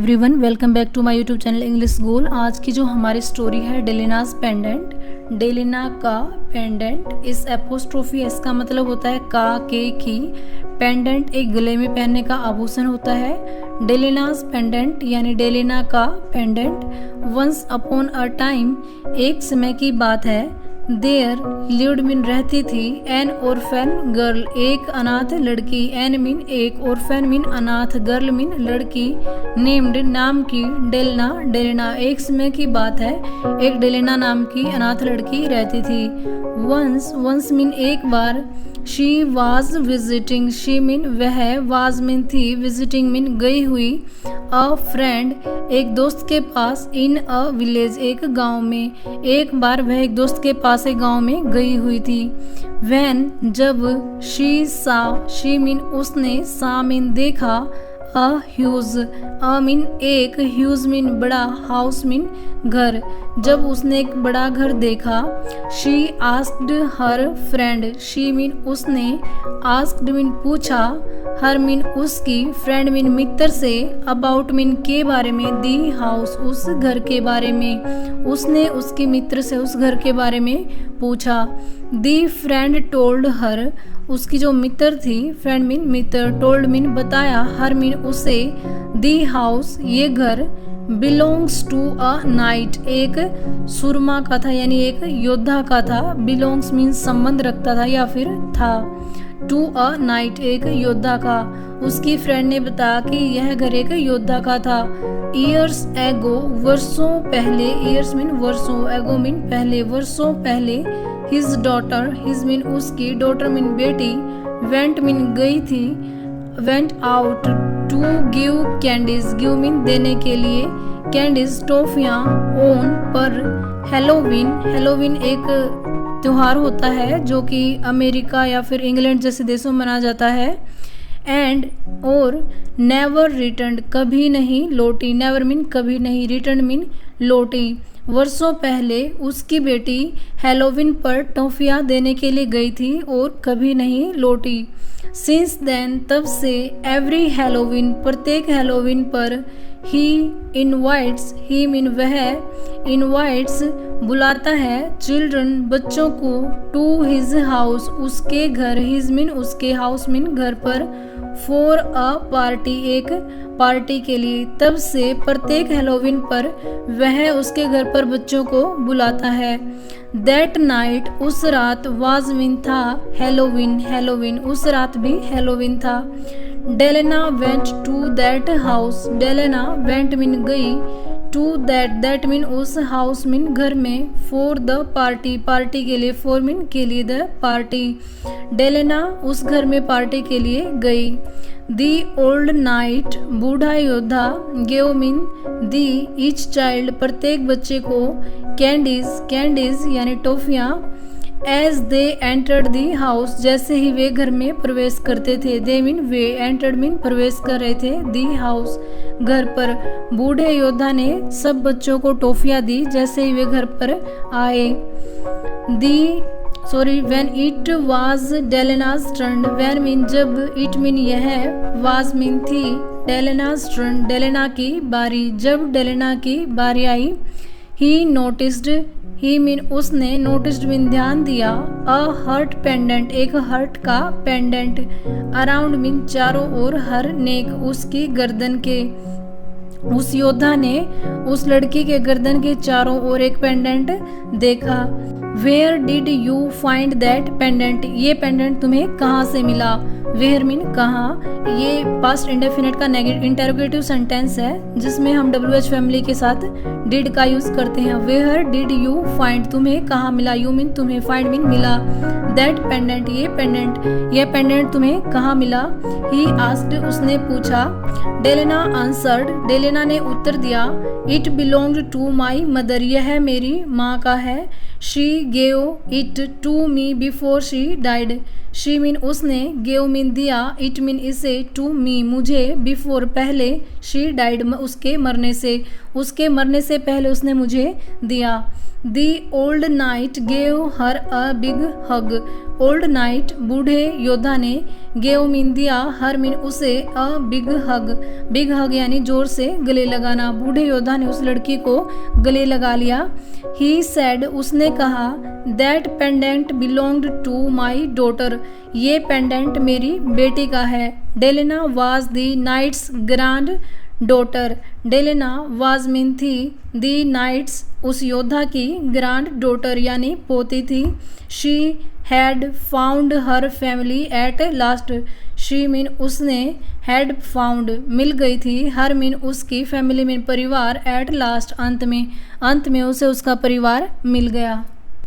Everyone, welcome back to my YouTube channel English goal. आज की जो हमारी स्टोरी है डेलिनाज पेंडेंट। डेलिना का पेंडेंट, इस एपोस्ट्रोफी एस का मतलब होता है का, के, की। पेंडेंट एक गले में पहनने का आभूषण होता है। डेलिनाज पेंडेंट यानी डेलिना का pendant. Once upon a time, एक समय की बात है। देयर लिव्ड मीन रहती थी, एन ऑर्फेन गर्ल एक अनाथ लड़की। एन मीन एक, ऑर्फेन मीन अनाथ, गर्ल मीन लड़की। नेम्ड नाम की, डेलिना डेलिना एक समय की बात है, एक डेलिना नाम की अनाथ लड़की रहती थी। वंस मीन एक बार। She was visiting, she mean वह, वाज मीन थी, विजिटिंग मीन गई हुई। अ फ्रेंड एक दोस्त के पास। इन अ विलेज एक गांव में। एक बार वह एक दोस्त के पास एक गांव में गई हुई थी। व्हेन जब। शी सा, शी मीन उसने, सा मीन देखा। अ ह्यूज, अ मीन एक, ह्यूज मीन बड़ा, हाउस मीन घर। जब उसने एक बड़ा घर देखा। She asked her friend, she mean उसने, आस्क्ड मीन पूछा, हर मीन उसकी, फ्रेंड मीन मित्र से, अबाउट मीन के बारे में, दी हाउस उस घर के बारे में। उसने उसके मित्र से उस घर के बारे में पूछा। दी फ्रेंड टोल्ड हर, उसकी जो मित्र थी, फ्रेंड मीन मित्र, टोल्ड मीन बताया, हर मीन उसे, दी हाउस ये घर, बिलोंग्स टू अ नाइट एक सुरमा का था यानी एक योद्धा का था। बिलोंग्स मीन संबंध रखता था या फिर था। टू अ नाइट एक योद्धा का। उसकी फ्रेंड ने बताया कि यह घर एक योद्धा का था। ईयर्स एगो वर्षों पहले, ईयर्स मीन वर्षों, एगो मीन पहले, वर्षों पहले। हिज डॉटर, हिज मीन उसकी, डॉटर मीन बेटी। वेंट मीन गई थी, went out. To give candies, give mean देने के लिए, कैंडीज टॉफियाँ। ऑन पर। हेलोवीन, हेलोवीन एक त्योहार होता है जो कि अमेरिका या फिर इंग्लैंड जैसे देशों में मनाया जाता है। एंड और नेवर रिटर्न कभी नहीं लौटी, नेवर मीन कभी नहीं, रिटर्न मीन लौटी। वर्षों पहले उसकी बेटी हेलोवीन पर टॉफियाँ देने के लिए गई थी और कभी नहीं लौटी। सिंस देन तब से, एवरी हेलोवीन प्रत्येक हेलोवीन पर, ही इनवाइट्स, ही मीन वह, इनवाइट्स बुलाता है, चिल्ड्रन बच्चों को, टू हिज हाउस उसके घर, हिज मीन उसके, हाउस मीन घर पर, फॉर अ पार्टी एक पार्टी के लिए। तब से प्रत्येक हेलोवीन पर वह उसके घर पर बच्चों को बुलाता है। दैट नाइट उस रात, वाज मीन था, हेलोवीन हेलोवीन उस रात भी हेलोवीन था। Delina went to that house, Delina went mean गई, टू दैट, दैट मीन उस, हाउस मीन घर में, फॉर द पार्टी पार्टी के लिए, फॉर मीन के लिए, द पार्टी। डेलिना उस घर में पार्टी के लिए गई। दी ओल्ड नाइट बूढ़ा योद्धा, गेव मीन दी, ईच चाइल्ड प्रत्येक बच्चे को, कैंडीज कैंडीज यानी टॉफियाँ। As they entered the house जैसे ही वे घर में प्रवेश करते थे, दे मीन वे, एंटर्ड मीन प्रवेश कर रहे थे, दी हाउस घर पर। बूढ़े योद्धा ने सब बच्चों को टॉफियाँ दी जैसे ही वे घर पर आए। When it was Delina's turn, when mean जब, इट मीन यह, वाज मीन थी, डेलिनाज टर्न डेलिना की बारी, जब डेलिना की बारी आई। ही नोटिस्ड, ही मीन उसने, नोटिस्ड मीन ध्यान दिया। अ हर्ट पेंडेंट एक हर्ट का पेंडेंट। अराउंड मीन चारों ओर, हर नेक उसकी गर्दन के। उस योद्धा ने उस लड़की के गर्दन के चारों ओर एक पेंडेंट देखा। Where did you find that pendant, ये पेंडेंट तुम्हें कहाँ से मिला। वेयर मीन कहाँ, ये पास्ट इंडेफिनिट का इंटेरोगेटिव सेंटेंस है जिसमें हम WH फैमिली के साथ डिड का यूज करते हैं। वेयर डिड यू फाइंड तुम्हें कहाँ मिला, यू मीन तुम्हें, फाइंड मीन मिला। दैट पेंडेंट ये पेंडेंट तुम्हें कहाँ मिला। ही आस्क्ड उसने पूछा। डेलिना आंसर्ड, डेलिना ने उत्तर दिया। It belonged to my mother, यह मेरी माँ का है। She gave it to me before she died, she mean उसने, गेव मीन दिया, इट मीन इसे, टू मी मुझे, बिफोर पहले, शी डाइड उसके मरने से पहले उसने मुझे दिया। The old night gave her a big hug, old night बूढ़े योद्धा ने, गेव मीन दिया, हर मीन उसे, अ बिग हग यानी जोर से गले लगाना। बूढ़े योद्धा ने उस लड़की को गले लगा लिया। ही सैड उसने कहा, that pendant belonged to my daughter, ये पेंडेंट मेरी बेटी का है। Delena was the knight's granddaughter, Delena was mean थी, दी नाइट्स उस योद्धा की, ग्रैंड डॉटर यानी पोती थी। She had found her family at last, she mean उसने, हैड फाउंड मिल गई थी, हर मीन उसकी, फैमिली मीन परिवार, एट लास्ट अंत में उसे उसका परिवार मिल गया।